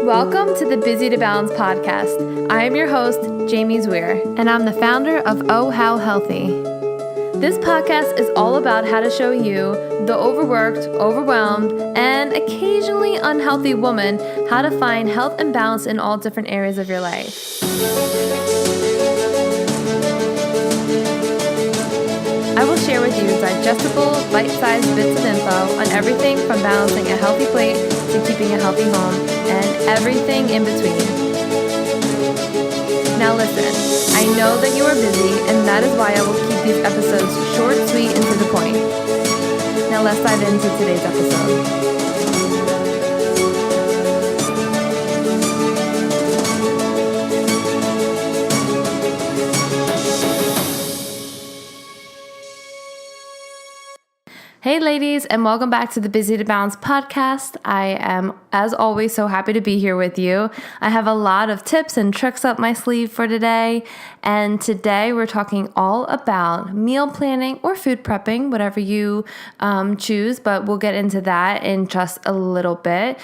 Welcome to the Busy to Balance podcast. I am your host, Jamie Zweer, and I'm the founder of Oh How Healthy. This podcast is all about how to show you, the overworked, overwhelmed, and occasionally unhealthy woman, how to find health and balance in all different areas of your life. I will share with you digestible, bite-sized bits of info on everything from balancing a healthy plate to keeping a healthy home and everything in between. Now listen, I know that you are busy, and that is why I will keep these episodes short, sweet, and to the point. Now let's dive into today's episode. Hey ladies, and welcome back to the Busy to Balance podcast. I am, as always, so happy to be here with you. I have a lot of tips and tricks up my sleeve for today, and today we're talking all about meal planning or food prepping, whatever you choose, but we'll get into that in just a little bit.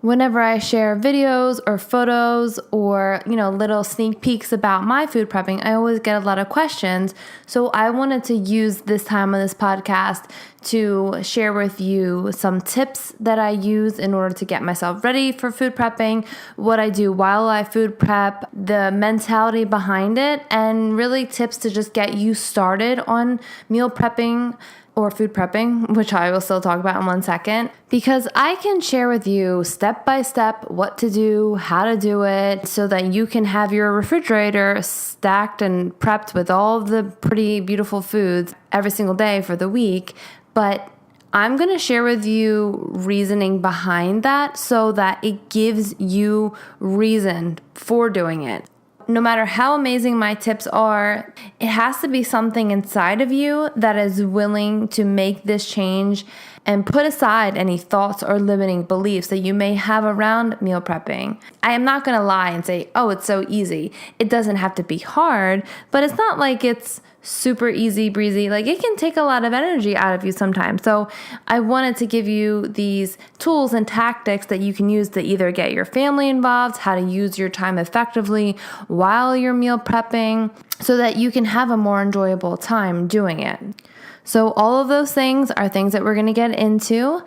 Whenever I share videos or photos or, little sneak peeks about my food prepping, I always get a lot of questions. So I wanted to use this time on this podcast to share with you some tips that I use in order to get myself ready for food prepping, what I do while I food prep, the mentality behind it, and really tips to just get you started on meal prepping or food prepping, which I will still talk about in 1 second, because I can share with you step by step what to do, how to do it, so that you can have your refrigerator stacked and prepped with all of the pretty beautiful foods every single day for the week. But I'm going to share with you reasoning behind that so that it gives you reason for doing it. No matter how amazing my tips are, it has to be something inside of you that is willing to make this change and put aside any thoughts or limiting beliefs that you may have around meal prepping. I am not going to lie and say, oh, it's so easy. It doesn't have to be hard, but it's not like it's super easy breezy. Like, it can take a lot of energy out of you sometimes. So I wanted to give you these tools and tactics that you can use to either get your family involved, how to use your time effectively while you're meal prepping, so that you can have a more enjoyable time doing it. So all of those things are things that we're going to get into.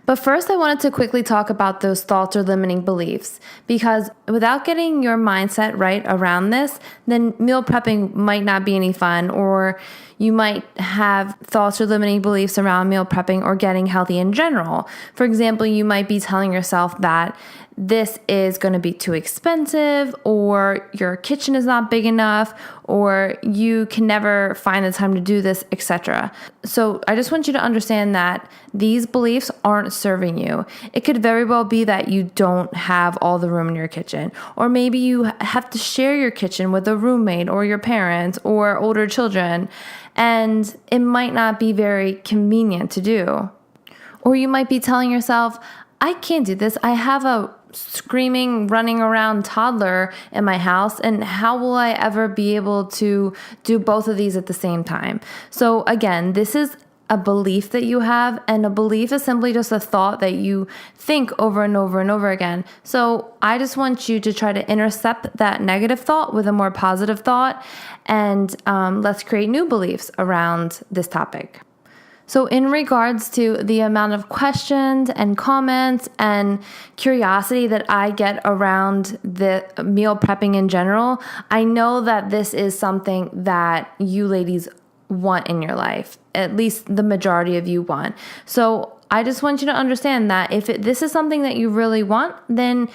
But first, I wanted to quickly talk about those thoughts or limiting beliefs, because without getting your mindset right around this, then meal prepping might not be any fun, or you might have thoughts or limiting beliefs around meal prepping or getting healthy in general. For example, you might be telling yourself that this is going to be too expensive, or your kitchen is not big enough, or you can never find the time to do this, etc. So I just want you to understand that these beliefs aren't serving you. It could very well be that you don't have all the room in your kitchen, or maybe you have to share your kitchen with a roommate or your parents or older children, and it might not be very convenient to do. Or you might be telling yourself, I can't do this. I have a screaming, running around toddler in my house, and how will I ever be able to do both of these at the same time? So again, this is a belief that you have, and a belief is simply just a thought that you think over and over and over again. So I just want you to try to intercept that negative thought with a more positive thought, and let's create new beliefs around this topic. So in regards to the amount of questions and comments and curiosity that I get around the meal prepping in general, I know that this is something that you ladies want in your life. At least the majority of you want. So I just want you to understand that if this is something that you really want, then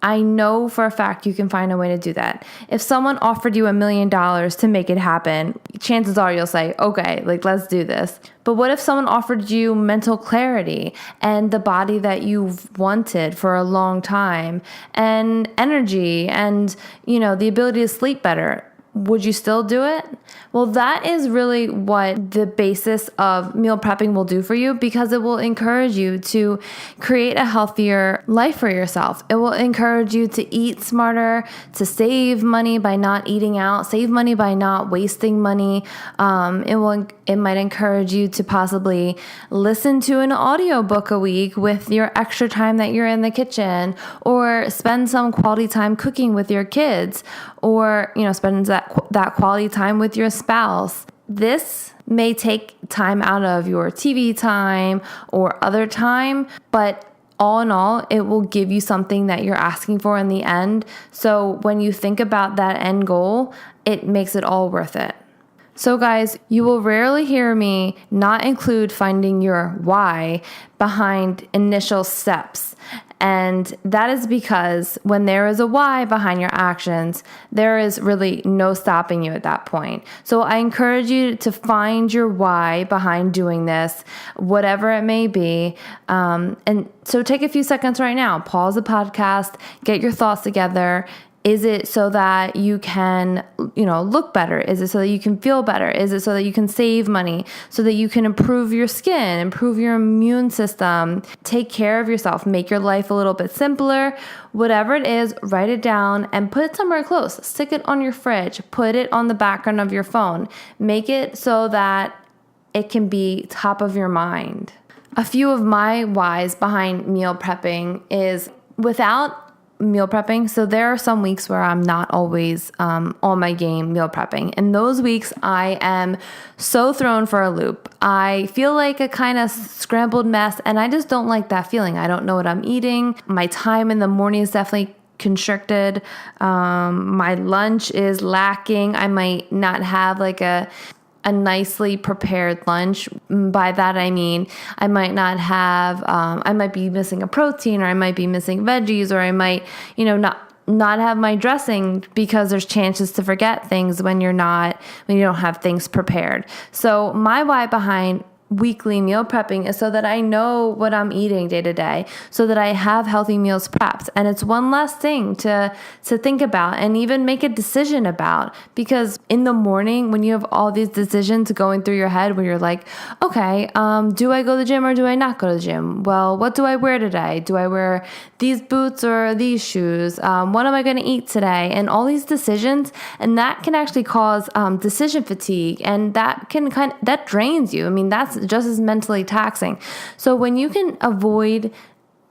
I know for a fact you can find a way to do that. If someone offered you $1 million to make it happen, chances are you'll say, okay, let's do this. But what if someone offered you mental clarity and the body that you've wanted for a long time, and energy, and, the ability to sleep better? would you still do it? Well, that is really what the basis of meal prepping will do for you, because it will encourage you to create a healthier life for yourself. It will encourage you to eat smarter, to save money by not eating out, save money by not wasting money. It might encourage you to possibly listen to an audiobook a week with your extra time that you're in the kitchen, or spend some quality time cooking with your kids, or spend that quality time with your spouse. This may take time out of your TV time or other time, but all in all, it will give you something that you're asking for in the end. So when you think about that end goal, it makes it all worth it. So guys, you will rarely hear me not include finding your why behind initial steps. And that is because when there is a why behind your actions, there is really no stopping you at that point. So I encourage you to find your why behind doing this, whatever it may be. And so take a few seconds right now, pause the podcast, get your thoughts together. Is it so that you can, look better? Is it so that you can feel better? Is it so that you can save money, so that you can improve your skin, improve your immune system, take care of yourself, make your life a little bit simpler? Whatever it is, write it down and put it somewhere close. Stick it on your fridge. Put it on the background of your phone. Make it so that it can be top of your mind. A few of my whys behind meal prepping is without meal prepping. So there are some weeks where I'm not always on my game meal prepping. And those weeks I am so thrown for a loop. I feel like a kind of scrambled mess, and I just don't like that feeling. I don't know what I'm eating. My time in the morning is definitely constricted. My lunch is lacking. I might not have like a nicely prepared lunch. By that, I mean, I might not have, I might be missing a protein, or I might be missing veggies, or I might, not have my dressing, because there's chances to forget things when you don't have things prepared. So my why behind weekly meal prepping is so that I know what I'm eating day to day, so that I have healthy meals prepped. And it's one less thing to think about and even make a decision about, because in the morning when you have all these decisions going through your head where you're like, okay, do I go to the gym or do I not go to the gym? Well, what do I wear today? Do I wear these boots or these shoes? What am I going to eat today? And all these decisions, and that can actually cause decision fatigue, and that that drains you. I mean, that's just as mentally taxing. So when you can avoid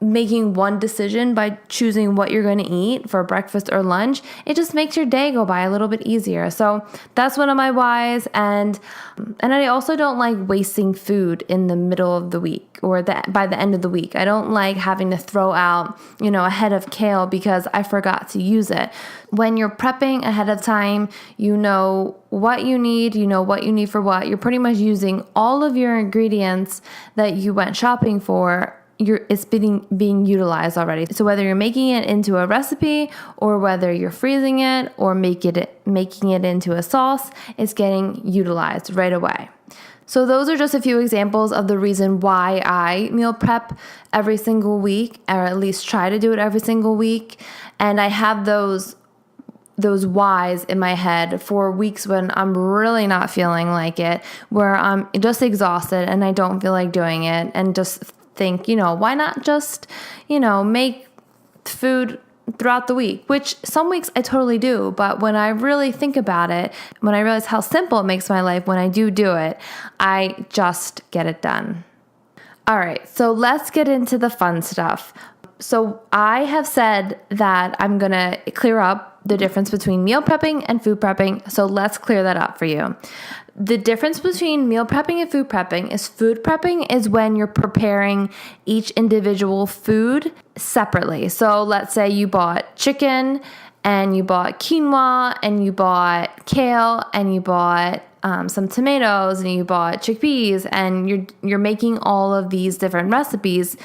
making one decision by choosing what you're going to eat for breakfast or lunch, it just makes your day go by a little bit easier. So that's one of my whys. And I also don't like wasting food in the middle of the week or by the end of the week. I don't like having to throw out, a head of kale because I forgot to use it. When you're prepping ahead of time, you know what you need, what you need for what. You're pretty much using all of your ingredients that you went shopping for. It's being utilized already. So whether you're making it into a recipe, or whether you're freezing it or making it into a sauce, it's getting utilized right away. So those are just a few examples of the reason why I meal prep every single week, or at least try to do it every single week. And I have those whys in my head for weeks when I'm really not feeling like it, where I'm just exhausted and I don't feel like doing it, and just think, why not just, make food throughout the week, which some weeks I totally do. But when I really think about it, when I realize how simple it makes my life when I do it, I just get it done. All right, so let's get into the fun stuff. So I have said that I'm going to clear up the difference between meal prepping and food prepping. So let's clear that up for you. The difference between meal prepping and food prepping is when you're preparing each individual food separately. So let's say you bought chicken, and you bought quinoa, and you bought kale, and you bought some tomatoes, and you bought chickpeas, and you're making all of these different recipes.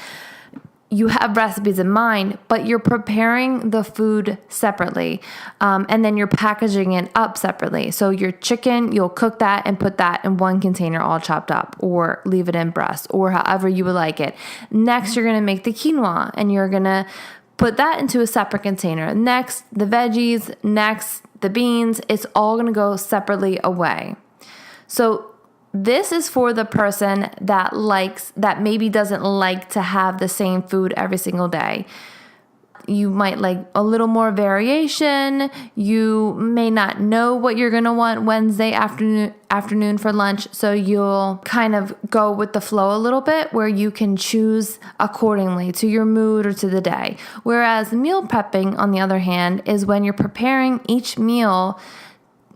You have recipes in mind, but you're preparing the food separately, and then you're packaging it up separately. So your chicken, you'll cook that and put that in one container all chopped up, or leave it in breast, or however you would like it. Next, you're going to make the quinoa, and you're going to put that into a separate container. Next, the veggies. Next, the beans, it's all going to go separately away. So this is for the person that maybe doesn't like to have the same food every single day. You might like a little more variation. You may not know what you're going to want Wednesday afternoon for lunch. So you'll kind of go with the flow a little bit where you can choose accordingly to your mood or to the day. Whereas meal prepping, on the other hand, is when you're preparing each meal,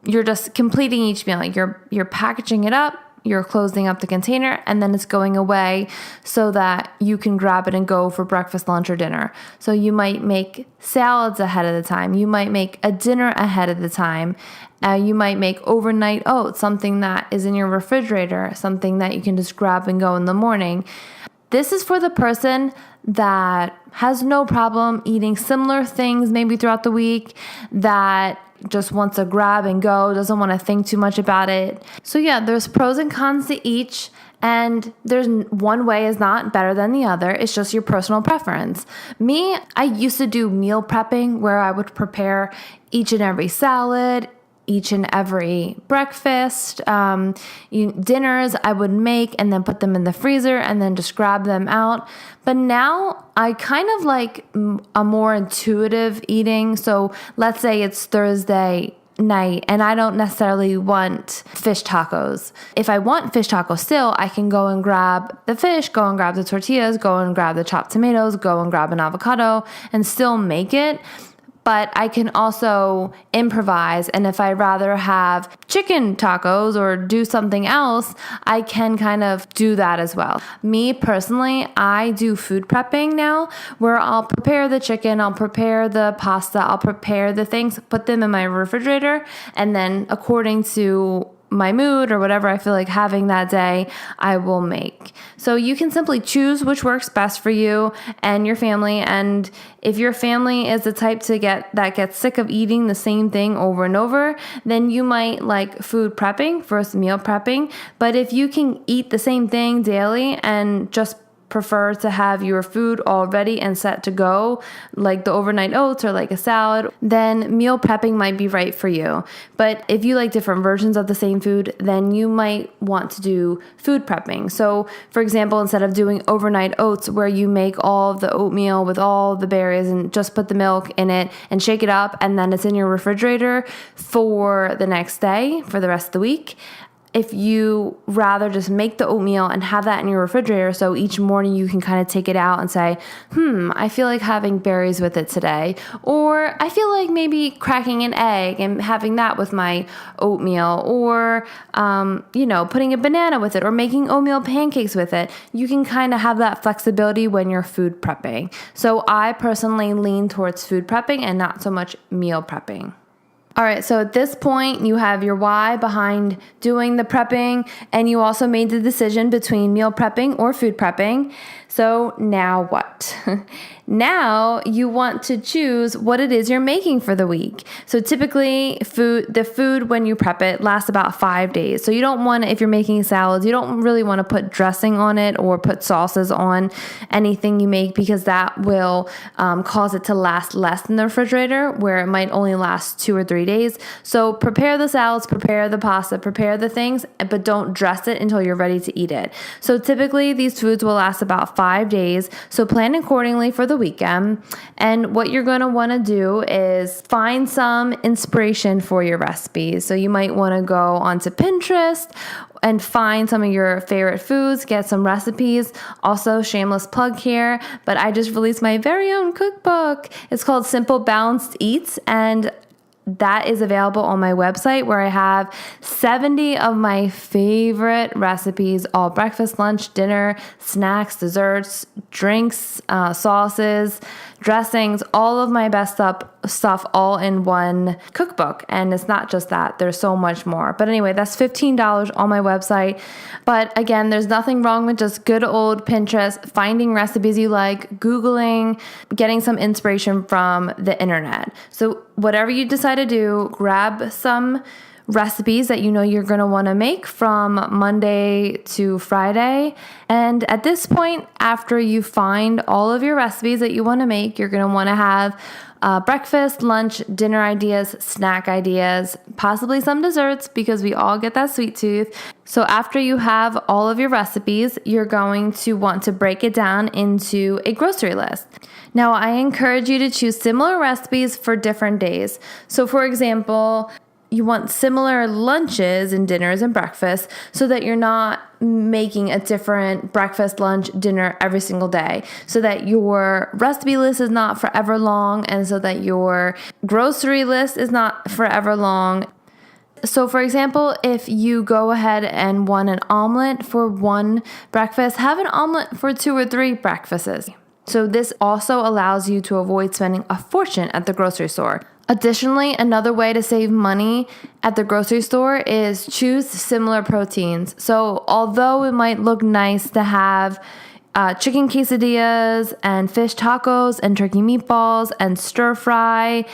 you're just completing each meal. You're packaging it up. You're closing up the container, and then it's going away so that you can grab it and go for breakfast, lunch, or dinner. So you might make salads ahead of the time. You might make a dinner ahead of the time. You might make overnight oats, something that is in your refrigerator, something that you can just grab and go in the morning. This is for the person that has no problem eating similar things maybe throughout the week, that just wants to grab and go, doesn't want to think too much about it. So yeah, there's pros and cons to each, and there's one way is not better than the other. It's just your personal preference. Me, I used to do meal prepping where I would prepare each and every salad, each and every breakfast, dinners I would make and then put them in the freezer and then just grab them out. But now I kind of like a more intuitive eating. So let's say it's Thursday night and I don't necessarily want fish tacos. If I want fish tacos still, I can go and grab the fish, go and grab the tortillas, go and grab the chopped tomatoes, go and grab an avocado and still make it. But I can also improvise, and if I'd rather have chicken tacos or do something else, I can kind of do that as well. Me personally, I do food prepping now, where I'll prepare the chicken, I'll prepare the pasta, I'll prepare the things, put them in my refrigerator, and then according to my mood or whatever I feel like having that day, I will make. So you can simply choose which works best for you and your family. And if your family is the type that gets sick of eating the same thing over and over, then you might like food prepping versus meal prepping. But if you can eat the same thing daily and just prefer to have your food all ready and set to go, like the overnight oats or like a salad, then meal prepping might be right for you. But if you like different versions of the same food, then you might want to do food prepping. So for example, instead of doing overnight oats where you make all of the oatmeal with all the berries and just put the milk in it and shake it up and then it's in your refrigerator for the next day, for the rest of the week, if you rather just make the oatmeal and have that in your refrigerator, so each morning you can kind of take it out and say, I feel like having berries with it today. Or I feel like maybe cracking an egg and having that with my oatmeal. Or, putting a banana with it or making oatmeal pancakes with it. You can kind of have that flexibility when you're food prepping. So I personally lean towards food prepping and not so much meal prepping. All right, so at this point, you have your why behind doing the prepping, and you also made the decision between meal prepping or food prepping. So now what? Now you want to choose what it is you're making for the week. So typically the food when you prep it lasts about 5 days. So you don't want to, if you're making salads, you don't really want to put dressing on it or put sauces on anything you make, because that will cause it to last less in the refrigerator, where it might only last 2 or 3 days. So prepare the salads, prepare the pasta, prepare the things, but don't dress it until you're ready to eat it. So typically these foods will last about 5 days. So plan accordingly for the weekend. And what you're going to want to do is find some inspiration for your recipes. So you might want to go onto Pinterest and find some of your favorite foods, get some recipes. Also, shameless plug here, but I just released my very own cookbook. It's called Simple Balanced Eats, and that is available on my website, where I have 70 of my favorite recipes, all breakfast, lunch, dinner, snacks, desserts, drinks, sauces, dressings, all of my best stuff all in one cookbook. And it's not just that, there's so much more. But anyway, that's $15 on my website. But again, there's nothing wrong with just good old Pinterest, finding recipes you like, Googling, getting some inspiration from the internet. So whatever you decide to do, grab some recipes that you know you're going to want to make from Monday to Friday. And at this point, after you find all of your recipes that you want to make, you're going to want to have breakfast, lunch, dinner ideas, snack ideas, possibly some desserts because we all get that sweet tooth. So after you have all of your recipes, you're going to want to break it down into a grocery list. Now, I encourage you to choose similar recipes for different days. So for example, you want similar lunches and dinners and breakfasts so that you're not making a different breakfast, lunch, dinner every single day, so that your recipe list is not forever long and so that your grocery list is not forever long. So for example, if you go ahead and want an omelet for one breakfast, have an omelet for 2 or 3 breakfasts. So this also allows you to avoid spending a fortune at the grocery store. Additionally, another way to save money at the grocery store is choose similar proteins. So although it might look nice to have chicken quesadillas and fish tacos and turkey meatballs and stir fry,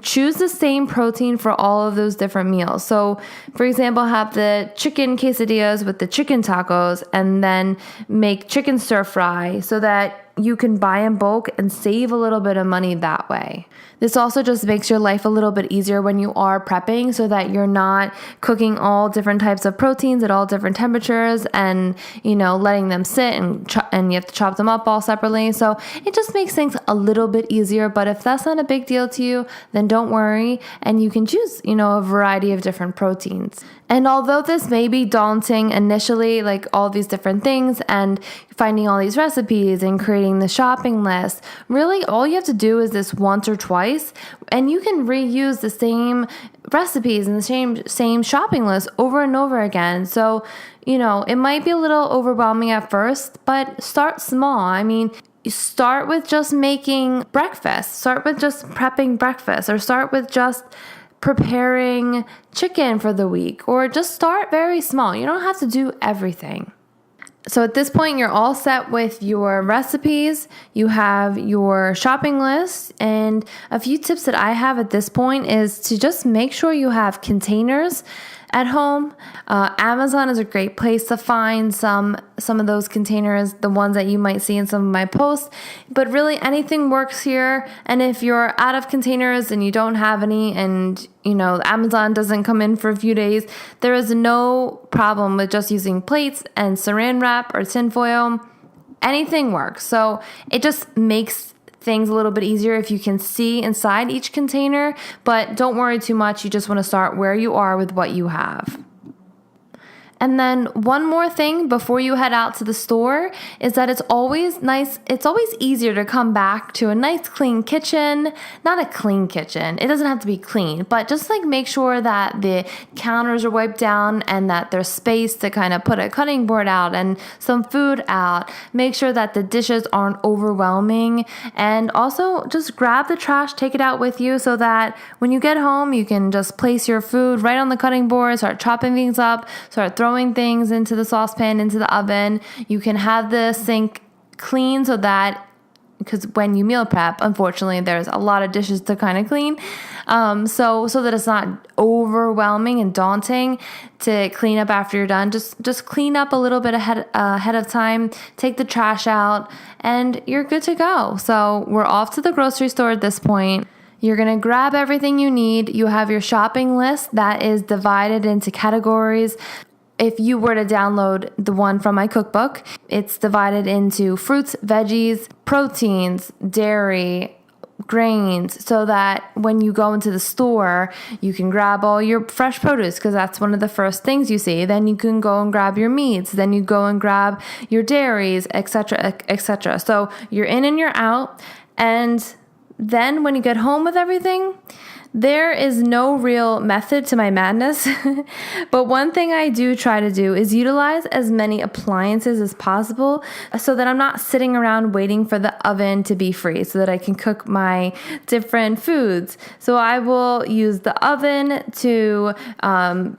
choose the same protein for all of those different meals. So, for example, have the chicken quesadillas with the chicken tacos and then make chicken stir fry so that you can buy in bulk and save a little bit of money that way. This also just makes your life a little bit easier when you are prepping so that you're not cooking all different types of proteins at all different temperatures and, letting them sit and you have to chop them up all separately. So it just makes things a little bit easier. But if that's not a big deal to you, then don't worry and you can choose, a variety of different proteins. And although this may be daunting initially, like all these different things and finding all these recipes and creating the shopping list, really all you have to do is this once or twice and you can reuse the same recipes and the same shopping list over and over again. So, it might be a little overwhelming at first, but start small. I mean, start with just making breakfast, start with just prepping breakfast, or start with just preparing chicken for the week, or just start very small. You don't have to do everything. So at this point, you're all set with your recipes. You have your shopping list, and a few tips that I have at this point is to just make sure you have containers at home. Amazon is a great place to find some of those containers, the ones that you might see in some of my posts, but really anything works here. And if you're out of containers and you don't have any and Amazon doesn't come in for a few days, there is no problem with just using plates and saran wrap or tinfoil. Anything works. So it just makes things a little bit easier if you can see inside each container, but don't worry too much. You just want to start where you are with what you have. And then one more thing before you head out to the store is that it's always easier to come back to a nice clean kitchen. Not a clean kitchen. It doesn't have to be clean, but just make sure that the counters are wiped down and that there's space to kind of put a cutting board out and some food out. Make sure that the dishes aren't overwhelming, and also just grab the trash, take it out with you so that when you get home, you can just place your food right on the cutting board, start chopping things up, start throwing things into the saucepan, into the oven. You can have the sink clean so that, because when you meal prep, unfortunately, there's a lot of dishes to kind of clean. So that it's not overwhelming and daunting to clean up after you're done. Just clean up a little bit ahead of time, take the trash out, and you're good to go. So we're off to the grocery store at this point. You're going to grab everything you need. You have your shopping list that is divided into categories. If you were to download the one from my cookbook, it's divided into fruits, veggies, proteins, dairy, grains, so that when you go into the store, you can grab all your fresh produce because that's one of the first things you see. Then you can go and grab your meats. Then you go and grab your dairies, etc., etc. So you're in and you're out. And then when you get home with everything, there is no real method to my madness, but one thing I do try to do is utilize as many appliances as possible so that I'm not sitting around waiting for the oven to be free so that I can cook my different foods. So I will use the oven to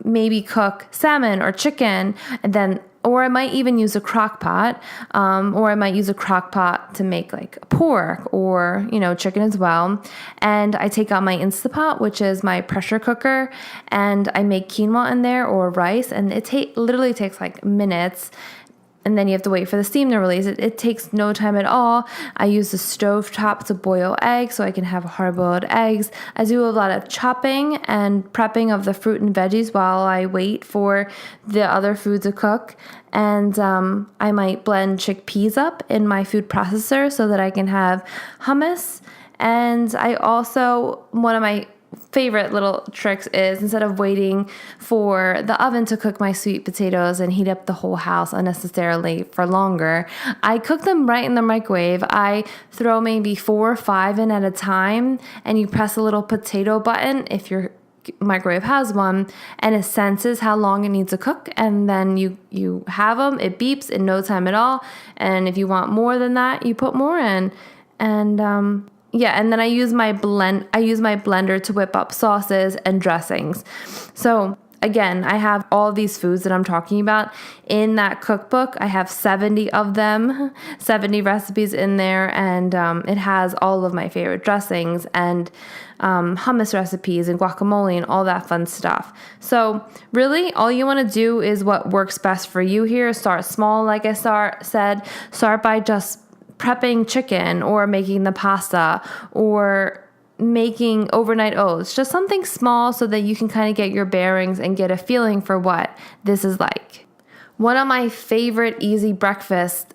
maybe cook salmon or chicken, and then or I might even use a crock pot, or I might use a crock pot to make like pork or, chicken as well. And I take out my Instapot, which is my pressure cooker, and I make quinoa in there or rice, and it literally takes like minutes. And then you have to wait for the steam to release it. It takes no time at all. I use the stove top to boil eggs so I can have hard-boiled eggs. I do a lot of chopping and prepping of the fruit and veggies while I wait for the other food to cook. And I might blend chickpeas up in my food processor so that I can have hummus. And I also, one of my favorite little tricks is, instead of waiting for the oven to cook my sweet potatoes and heat up the whole house unnecessarily for longer, I cook them right in the microwave. I throw maybe 4 or 5 in at a time, and you press a little potato button if your microwave has one, and it senses how long it needs to cook, and then you have them. It beeps in no time at all, and if you want more than that, you put more in. And and then I use my blender to whip up sauces and dressings. So again, I have all these foods that I'm talking about in that cookbook. I have 70 of them, 70 recipes in there, and it has all of my favorite dressings and hummus recipes and guacamole and all that fun stuff. So really, all you want to do is what works best for you here. Start small, like I said. Start by just prepping chicken or making the pasta or making overnight oats, just something small so that you can kind of get your bearings and get a feeling for what this is like. One of my favorite easy breakfast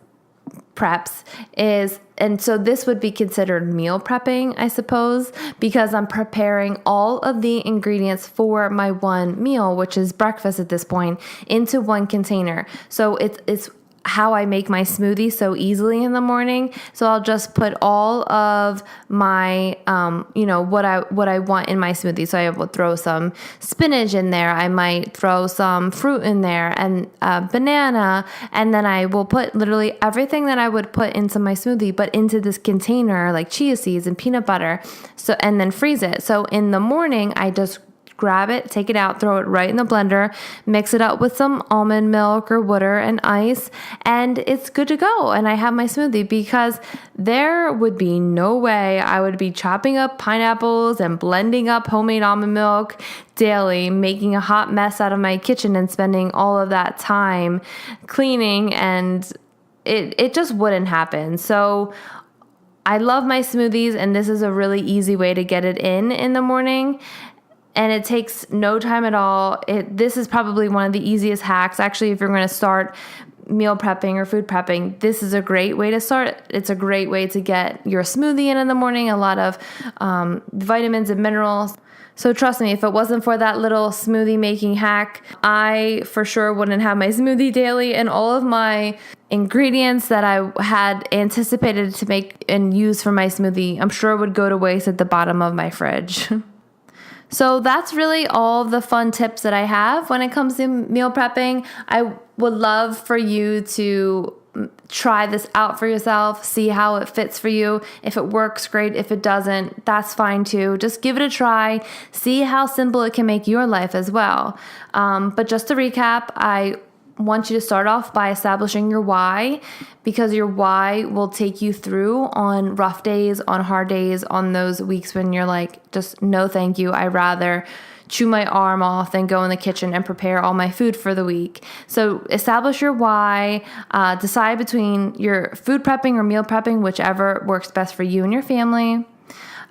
preps is, and so this would be considered meal prepping, I suppose, because I'm preparing all of the ingredients for my one meal, which is breakfast at this point, into one container. So it's how I make my smoothie so easily in the morning. So I'll just put all of my, what I want in my smoothie. So I will throw some spinach in there. I might throw some fruit in there and banana. And then I will put literally everything that I would put into my smoothie, but into this container, like chia seeds and peanut butter. So, and then freeze it. So in the morning, I just grab it, take it out, throw it right in the blender, mix it up with some almond milk or water and ice, and it's good to go. And I have my smoothie, because there would be no way I would be chopping up pineapples and blending up homemade almond milk daily, making a hot mess out of my kitchen and spending all of that time cleaning, and it just wouldn't happen. So I love my smoothies, and this is a really easy way to get it in the morning. And it takes no time at all. This is probably one of the easiest hacks. Actually, if you're going to start meal prepping or food prepping, this is a great way to start. It's a great way to get your smoothie in the morning, a lot of vitamins and minerals. So trust me, if it wasn't for that little smoothie making hack, I for sure wouldn't have my smoothie daily, and all of my ingredients that I had anticipated to make and use for my smoothie, I'm sure would go to waste at the bottom of my fridge. So that's really all the fun tips that I have when it comes to meal prepping. I would love for you to try this out for yourself, see how it fits for you. If it works, great. If it doesn't, that's fine too. Just give it a try. See how simple it can make your life as well. But just to recap, I want you to start off by establishing your why, because your why will take you through on rough days, on hard days, on those weeks when you're like, just no thank you. I'd rather chew my arm off than go in the kitchen and prepare all my food for the week. So establish your why, decide between your food prepping or meal prepping, whichever works best for you and your family.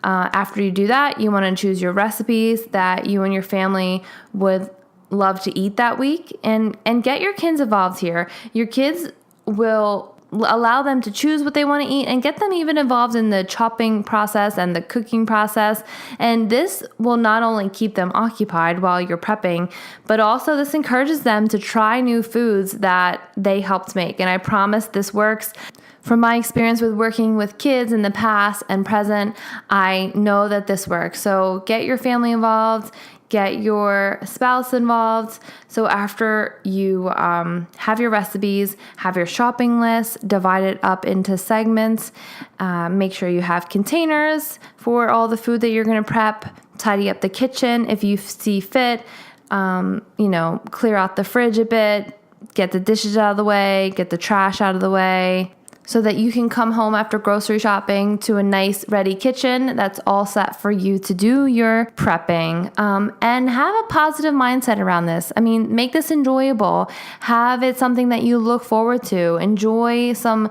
After you do that, you want to choose your recipes that you and your family would love to eat that week, and get your kids involved here. Your kids will allow them to choose what they want to eat, and get them even involved in the chopping process and the cooking process. And this will not only keep them occupied while you're prepping, but also this encourages them to try new foods that they helped make. And I promise this works. From my experience with working with kids in the past and present, I know that this works. So get your family involved, get your spouse involved. So after you have your recipes, have your shopping list, divide it up into segments, make sure you have containers for all the food that you're going to prep, tidy up the kitchen if you see fit, clear out the fridge a bit, get the dishes out of the way, get the trash out of the way, so that you can come home after grocery shopping to a nice ready kitchen that's all set for you to do your prepping, and have a positive mindset around this. I mean, make this enjoyable. Have it something that you look forward to. Enjoy some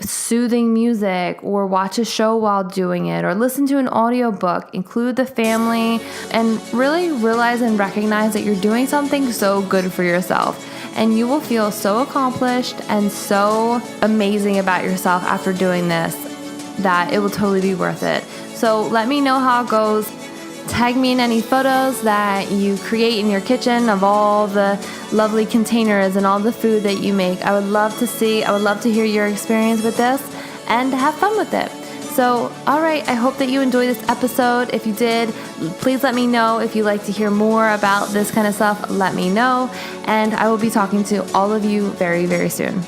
soothing music, or watch a show while doing it, or listen to an audiobook. Include the family and really realize and recognize that you're doing something so good for yourself. And you will feel so accomplished and so amazing about yourself after doing this that it will totally be worth it. So let me know how it goes. Tag me in any photos that you create in your kitchen of all the lovely containers and all the food that you make. I would love to see, I would love to hear your experience with this and have fun with it. So, all right, I hope that you enjoyed this episode. If you did, please let me know. If you'd like to hear more about this kind of stuff, let me know. And I will be talking to all of you very, very soon.